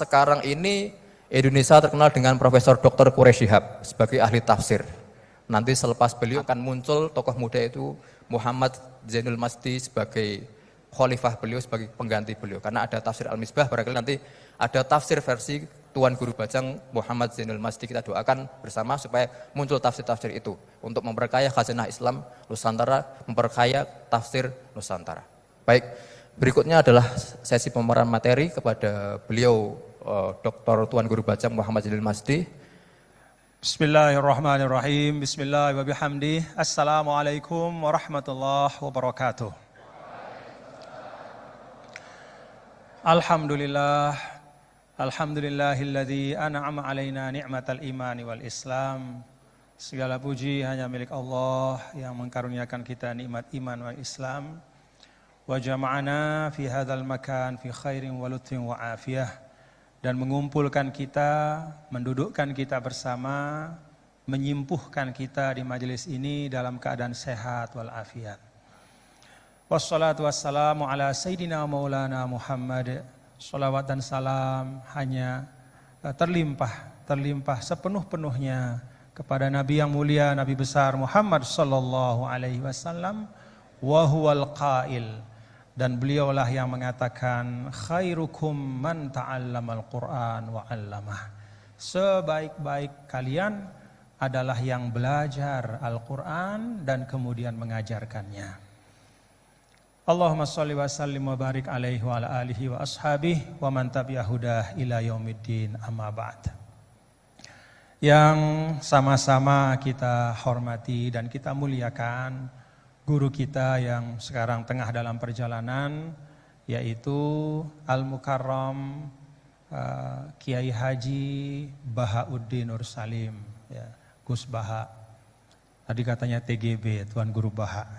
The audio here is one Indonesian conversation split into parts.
sekarang ini Indonesia terkenal dengan Profesor Dr. Quraish Shihab sebagai ahli tafsir. Nanti selepas beliau akan muncul tokoh muda itu Muhammad Zainul Masdi sebagai khalifah beliau, sebagai pengganti beliau. Karena ada tafsir Al-Misbah, barangkali nanti ada tafsir versi Tuan Guru Bajang Muhammad Zainul Masdi. Kita doakan bersama supaya muncul tafsir-tafsir itu untuk memperkaya khazanah Islam Nusantara, memperkaya tafsir Nusantara. Baik, berikutnya adalah sesi pemaparan materi kepada beliau Dr. Tuan Guru Bajang Muhammad Zainul Masdi. Bismillahirrahmanirrahim. Bismillah wa bihamdih. Assalamualaikum warahmatullahi wabarakatuh. Alhamdulillah. Alhamdulillahilladzi an'ama alaina ni'matal imani wal islam. Segala puji hanya milik Allah yang mengkaruniakan kita nikmat iman wal islam. Wa jama'ana fi hadzal makan fi khairin wa lutfin wa afiyah. Dan mengumpulkan kita, mendudukkan kita bersama, menyimpuhkan kita di majelis ini dalam keadaan sehat walafiat. Wassalatu wassalamu ala sayyidina maulana Muhammad. Salawat dan salam hanya terlimpah sepenuh-penuhnya kepada Nabi yang mulia, Nabi besar Muhammad sallallahu alaihi wasallam. Wa huwal qail. Dan beliaulah yang mengatakan khairukum man ta'allamal Qur'an wa 'allamah. Sebaik-baik kalian adalah yang belajar Al-Qur'an dan kemudian mengajarkannya. Allahumma shalli wa sallim wa barik alaihi wa ala alihi wa ashabihi wa man tabi'a hudah ila yaumiddin, amma ba'd. Yang sama-sama kita hormati dan kita muliakan guru kita yang sekarang tengah dalam perjalanan, yaitu Al-Mukarram Kiai Haji Bahauddin Nur Salim, ya, Gus Baha. Tadi katanya TGB, Tuan Guru Baha.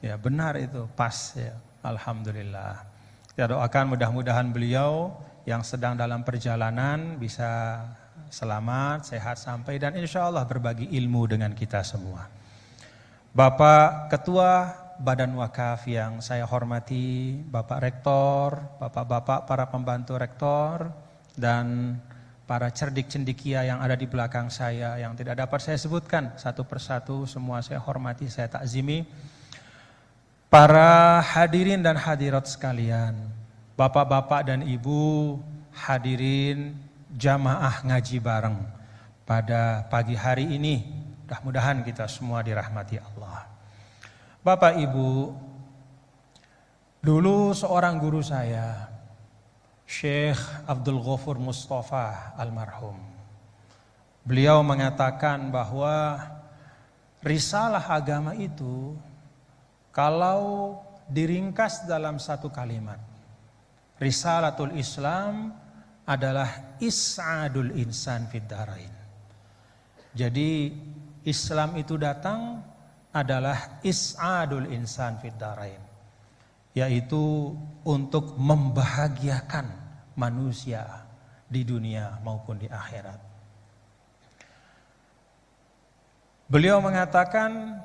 Ya, benar itu, pas. Ya. Alhamdulillah. Kita doakan mudah-mudahan beliau yang sedang dalam perjalanan bisa selamat, sehat sampai, dan insya Allah berbagi ilmu dengan kita semua. Bapak Ketua Badan Wakaf yang saya hormati, Bapak Rektor, Bapak-bapak para pembantu Rektor, dan para cerdik cendikia yang ada di belakang saya yang tidak dapat saya sebutkan satu persatu, semua saya hormati, saya takzimi. Para hadirin dan hadirat sekalian, Bapak-bapak dan Ibu hadirin jamaah ngaji bareng pada pagi hari ini. Mudah-mudahan kita semua dirahmati Allah. Bapak Ibu, dulu seorang guru saya, Syekh Abdul Ghafur Mustafa almarhum, beliau mengatakan bahwa risalah agama itu kalau diringkas dalam satu kalimat, risalatul Islam adalah is'adul insan fid dharain. Jadi Islam itu datang adalah is'adul insan fid dharain, yaitu untuk membahagiakan manusia di dunia maupun di akhirat. Beliau mengatakan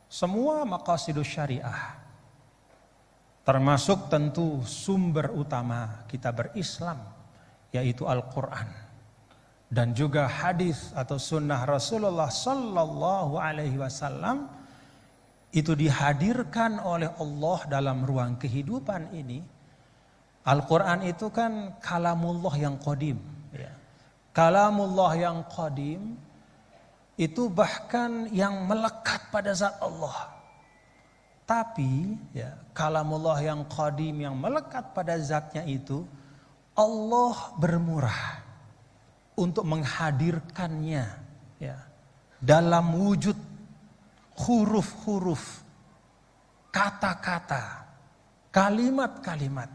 semua maqasidus syariah, termasuk tentu sumber utama kita berislam, yaitu Al-Quran. Dan juga hadis atau sunnah Rasulullah Sallallahu Alaihi Wasallam itu dihadirkan oleh Allah dalam ruang kehidupan ini. Al-Quran itu kan kalamullah yang qadim, ya. Kalamullah yang qadim itu bahkan yang melekat pada zat Allah. Tapi ya, kalamullah yang qadim yang melekat pada zatnya itu, Allah bermurah untuk menghadirkannya, ya, dalam wujud huruf-huruf, kata-kata, kalimat-kalimat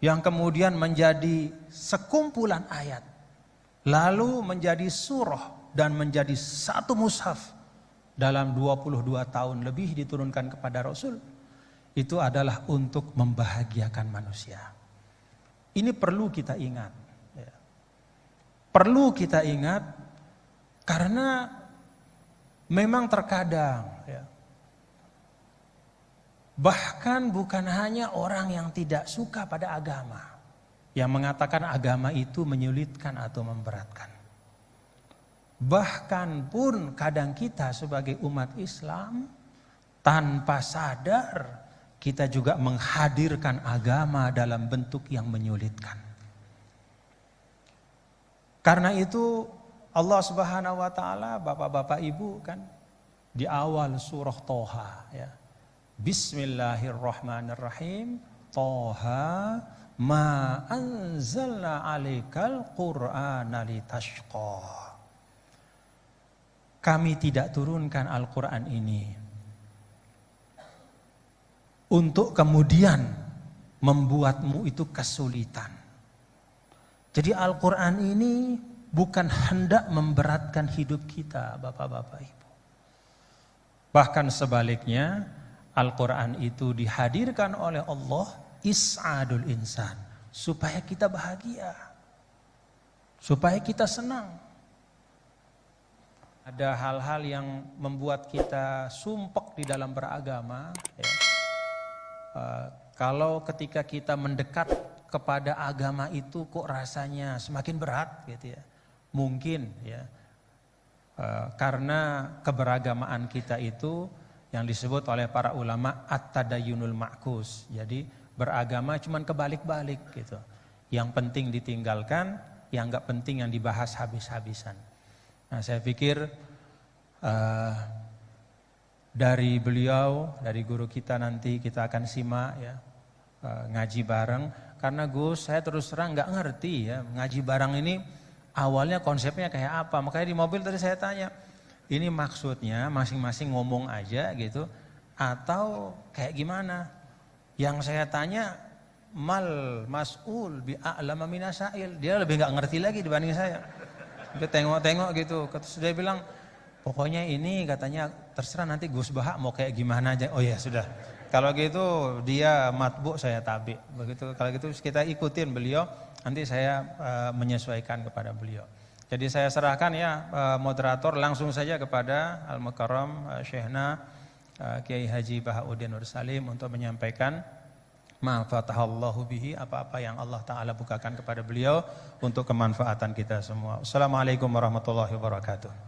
yang kemudian menjadi sekumpulan ayat, lalu menjadi surah dan menjadi satu mushaf dalam 22 tahun lebih diturunkan kepada Rasul. Itu adalah untuk membahagiakan manusia. Ini perlu kita ingat. Perlu kita ingat karena memang terkadang, ya, bahkan bukan hanya orang yang tidak suka pada agama, yang mengatakan agama itu menyulitkan atau memberatkan. Bahkan pun kadang kita sebagai umat Islam tanpa sadar kita juga menghadirkan agama dalam bentuk yang menyulitkan. Karena itu Allah Subhanahu wa taala, Bapak-bapak Ibu kan di awal surah Toha ya. Bismillahirrahmanirrahim. Toha ma anzalna 'alaikal Qur'ana litashqa. Kami tidak turunkan Al-Qur'an ini untuk kemudian membuatmu itu kesulitan. Jadi Al-Qur'an ini bukan hendak memberatkan hidup kita, Bapak-bapak Ibu. Bahkan sebaliknya, Al-Quran itu dihadirkan oleh Allah is'adul insan, supaya kita bahagia, supaya kita senang. Ada hal-hal yang membuat kita sumpek di dalam beragama ya. Kalau ketika kita mendekat kepada agama itu kok rasanya semakin berat gitu ya. Mungkin ya karena keberagamaan kita itu yang disebut oleh para ulama at-tadayyunul ma'kus. Jadi beragama cuman kebalik-balik gitu. Yang penting ditinggalkan, yang enggak penting yang dibahas habis-habisan. Nah, saya pikir dari beliau, dari guru kita nanti kita akan simak ya ngaji bareng. Karena Gus, saya terus terang nggak ngerti ya ngaji bareng ini awalnya konsepnya kayak apa. Makanya di mobil tadi saya tanya, ini maksudnya masing-masing ngomong aja gitu atau kayak gimana? Yang saya tanya mal mas'ul bi a'lama minasail. Dia lebih nggak ngerti lagi dibanding saya. Dia tengok-tengok gitu. Sudah bilang pokoknya ini katanya terserah nanti Gus Baha mau kayak gimana aja. Oh ya sudah. Kalau gitu dia matbu saya tabi. Begitu kalau gitu kita ikutin beliau. Nanti saya menyesuaikan kepada beliau. Jadi saya serahkan ya moderator langsung saja kepada Al-Mukarram Syekhna Kiai Haji Bahauddin Nur Salim untuk menyampaikan ma fatahallahu bihi, apa-apa yang Allah Ta'ala bukakan kepada beliau untuk kemanfaatan kita semua. Assalamualaikum warahmatullahi wabarakatuh.